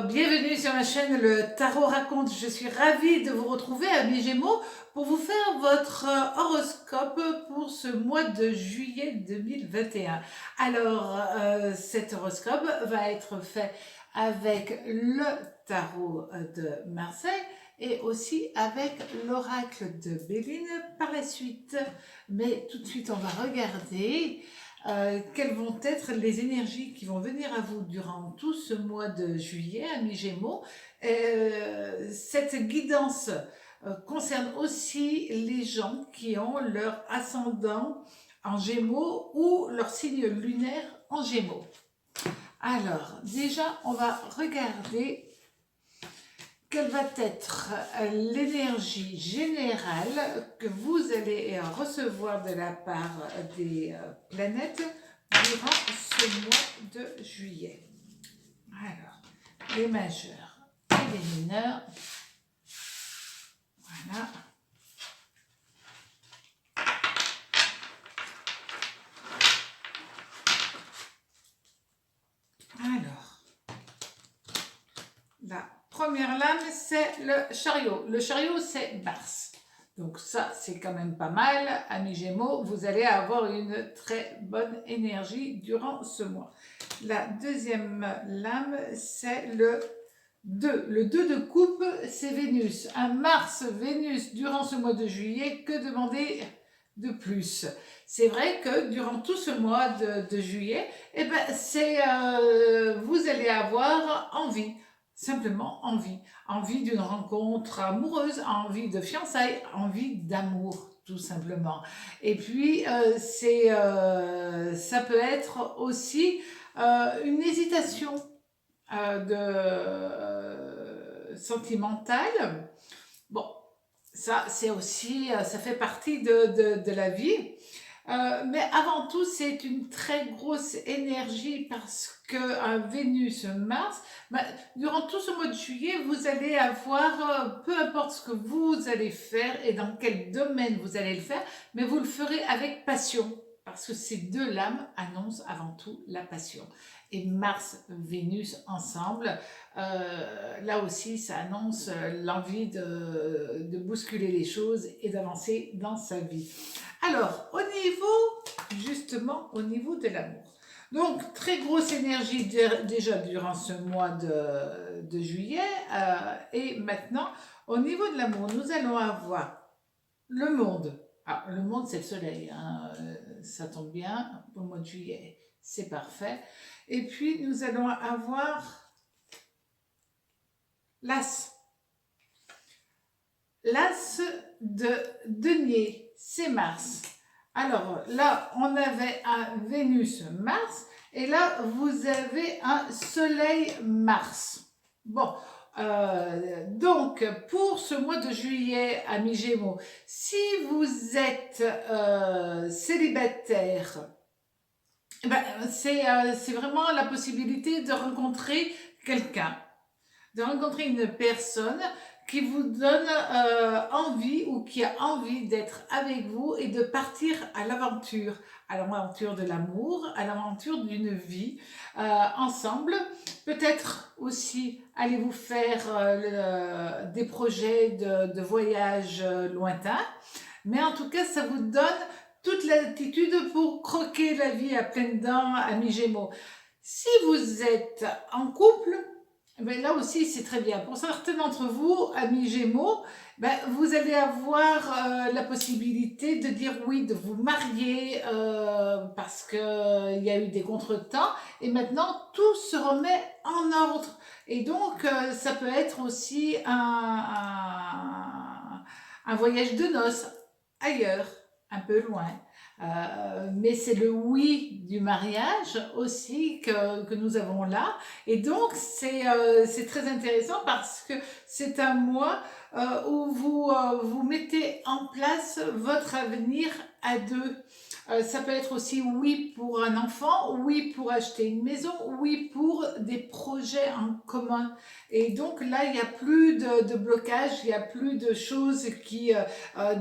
bienvenue sur ma chaîne Le Tarot Raconte. Je suis ravie de vous retrouver, amis Gémeaux, pour vous faire votre horoscope pour ce mois de juillet 2021. Alors, cet horoscope va être fait avec le tarot de Marseille et aussi avec l'oracle de Béline par la suite. Mais tout de suite, on va regarder quelles vont être les énergies qui vont venir à vous durant tout ce mois de juillet, amis Gémeaux. Cette guidance concerne aussi les gens qui ont leur ascendant en Gémeaux ou leur signe lunaire en Gémeaux. Alors, déjà, on va regarder quelle va être l'énergie générale que vous allez recevoir de la part des planètes durant ce mois de juillet. Alors, les majeurs et les mineurs. Voilà. Alors, la première lame, c'est le chariot. Le chariot, c'est Mars. Donc ça, c'est quand même pas mal. Amis Gémeaux, vous allez avoir une très bonne énergie durant ce mois. La deuxième lame, c'est le 2. Le 2 de coupe, c'est Vénus. Un Mars-Vénus durant ce mois de juillet, que demander de plus? C'est vrai que durant tout ce mois de juillet, eh ben, vous allez avoir envie. Simplement envie d'une rencontre amoureuse, envie de fiançailles, envie d'amour, tout simplement. Et puis, ça peut être aussi une hésitation sentimentale. Bon, ça, c'est aussi, ça fait partie de la vie. Mais avant tout, c'est une très grosse énergie parce que Vénus-Mars, durant tout ce mois de juillet, vous allez avoir, peu importe ce que vous allez faire et dans quel domaine vous allez le faire, mais vous le ferez avec passion. Parce que ces deux lames annoncent avant tout la passion. Et Mars-Vénus ensemble, là aussi, ça annonce l'envie de bousculer les choses et d'avancer dans sa vie. Alors, justement, au niveau de l'amour. Donc, très grosse énergie déjà durant ce mois de juillet. Et maintenant, au niveau de l'amour, nous allons avoir le monde. Ah, le monde, c'est le soleil. Hein, ça tombe bien au mois de juillet. C'est parfait. Et puis, nous allons avoir l'as. L'as de denier, c'est Mars. Alors là, on avait un Vénus-Mars et là, vous avez un Soleil-Mars. Bon, donc pour ce mois de juillet, amis Gémeaux, si vous êtes célibataire, ben, c'est vraiment la possibilité de rencontrer quelqu'un, de rencontrer une personne qui vous donne envie ou qui a envie d'être avec vous et de partir à l'aventure de l'amour, à l'aventure d'une vie ensemble. Peut-être aussi allez-vous faire des projets de voyage lointains, mais en tout cas, ça vous donne toute l'attitude pour croquer la vie à pleines dents, amis Gémeaux. Si vous êtes en couple, ben là aussi, c'est très bien. Pour certains d'entre vous, amis Gémeaux, ben, vous allez avoir la possibilité de dire oui, de vous marier parce qu'il y a eu des contretemps et maintenant, tout se remet en ordre. Et donc, ça peut être aussi un voyage de noces ailleurs, un peu loin. Mais c'est le oui du mariage aussi que nous avons là. Et donc, c'est très intéressant parce que c'est un mois où vous mettez en place votre avenir à deux. Ça peut être aussi oui pour un enfant, oui pour acheter une maison, oui pour des projets en commun. Et donc là, il n'y a plus de blocage, il n'y a plus de choses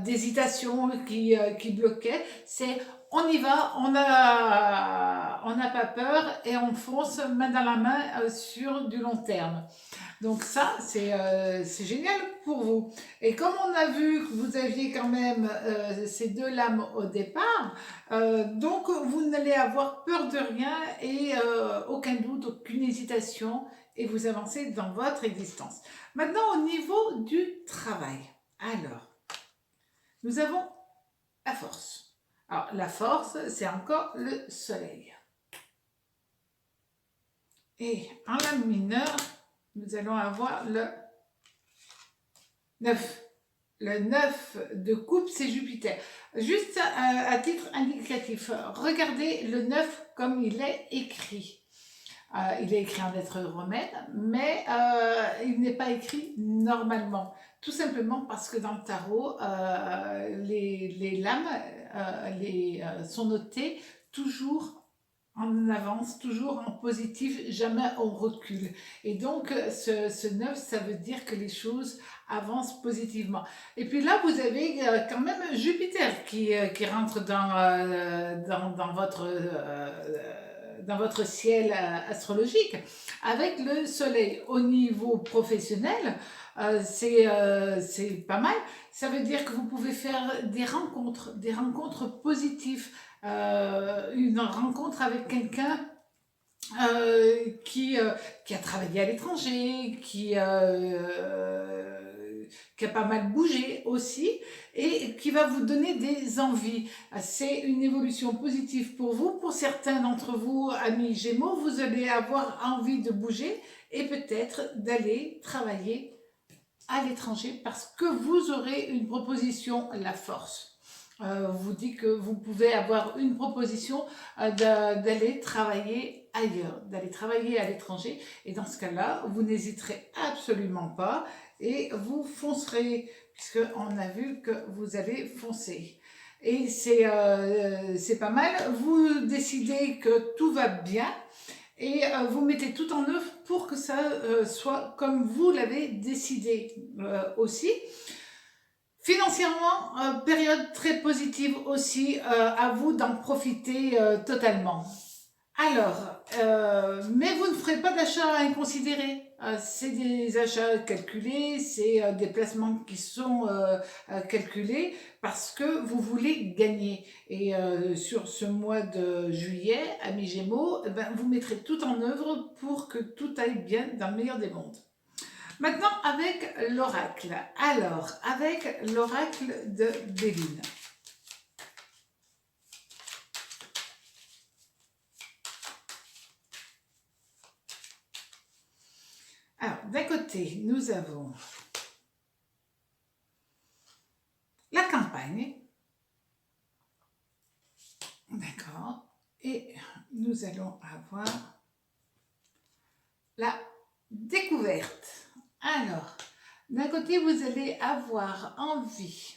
d'hésitation qui bloquaient. C'est On y va, on n'a pas peur et on fonce main dans la main sur du long terme. Donc ça, c'est génial pour vous. Et comme on a vu que vous aviez quand même ces deux lames au départ, donc vous n'allez avoir peur de rien et aucun doute, aucune hésitation et vous avancez dans votre existence. Maintenant, au niveau du travail. Alors, nous avons la force. Alors, la force, c'est encore le soleil. Et en lame mineure, nous allons avoir le 9. Le 9 de coupe, c'est Jupiter. Juste à titre indicatif, regardez le 9 comme il est écrit. Il est écrit en lettres romaines, mais il n'est pas écrit normalement. Tout simplement parce que dans le tarot, les lames sont notées toujours en avance, toujours en positif, jamais on recule. Et donc, ce 9, ça veut dire que les choses avancent positivement. Et puis là, vous avez quand même Jupiter qui rentre dans votre ciel astrologique, avec le Soleil. Au niveau professionnel, c'est pas mal. Ça veut dire que vous pouvez faire des rencontres positives, une rencontre avec quelqu'un qui a travaillé à l'étranger, qui a pas mal bougé aussi et qui va vous donner des envies. C'est une évolution positive pour vous. Pour certains d'entre vous, amis Gémeaux, vous allez avoir envie de bouger et peut-être d'aller travailler à l'étranger parce que vous aurez une proposition, la force. Vous dit que vous pouvez avoir une proposition d'aller travailler ailleurs, d'aller travailler à l'étranger. Et dans ce cas-là, vous n'hésiterez absolument pas et vous foncerez, puisqu'on a vu que vous allez foncer. Et c'est pas mal. Vous décidez que tout va bien et vous mettez tout en œuvre pour que ça soit comme vous l'avez décidé aussi. Financièrement, période très positive aussi, à vous d'en profiter totalement. Alors, mais vous ne ferez pas d'achats inconsidérés. C'est des achats calculés, c'est des placements qui sont calculés parce que vous voulez gagner. Et sur ce mois de juillet, amis Gémeaux, ben, vous mettrez tout en œuvre pour que tout aille bien dans le meilleur des mondes. Maintenant, avec l'oracle. Alors, avec l'oracle de Béline. Alors, d'un côté, nous avons la campagne. D'accord. Et nous allons avoir la découverte. Alors, d'un côté, vous allez avoir envie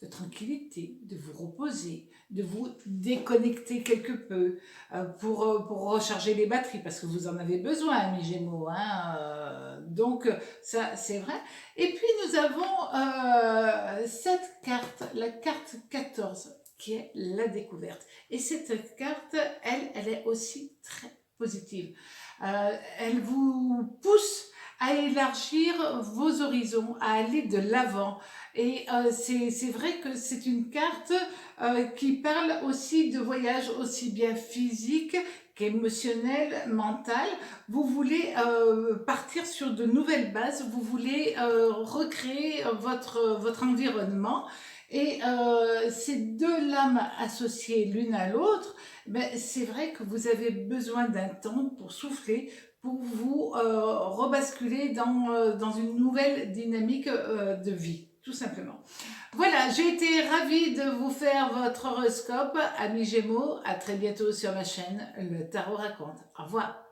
de tranquillité, de vous reposer, de vous déconnecter quelque peu pour recharger les batteries, parce que vous en avez besoin, amis Gémeaux. Hein, donc, ça, c'est vrai. Et puis, nous avons cette carte, la carte 14, qui est la découverte. Et cette carte, elle est aussi très positive. Elle vous pousse à élargir vos horizons, à aller de l'avant. Et c'est vrai que c'est une carte qui parle aussi de voyage aussi bien physique qu'émotionnel, mental. Vous voulez partir sur de nouvelles bases, vous voulez recréer votre environnement. Et ces deux lames associées l'une à l'autre, ben, c'est vrai que vous avez besoin d'un temps pour souffler, pour vous rebasculer dans une nouvelle dynamique de vie, tout simplement. Voilà, j'ai été ravie de vous faire votre horoscope, amis Gémeaux. À très bientôt sur ma chaîne, le Tarot raconte. Au revoir.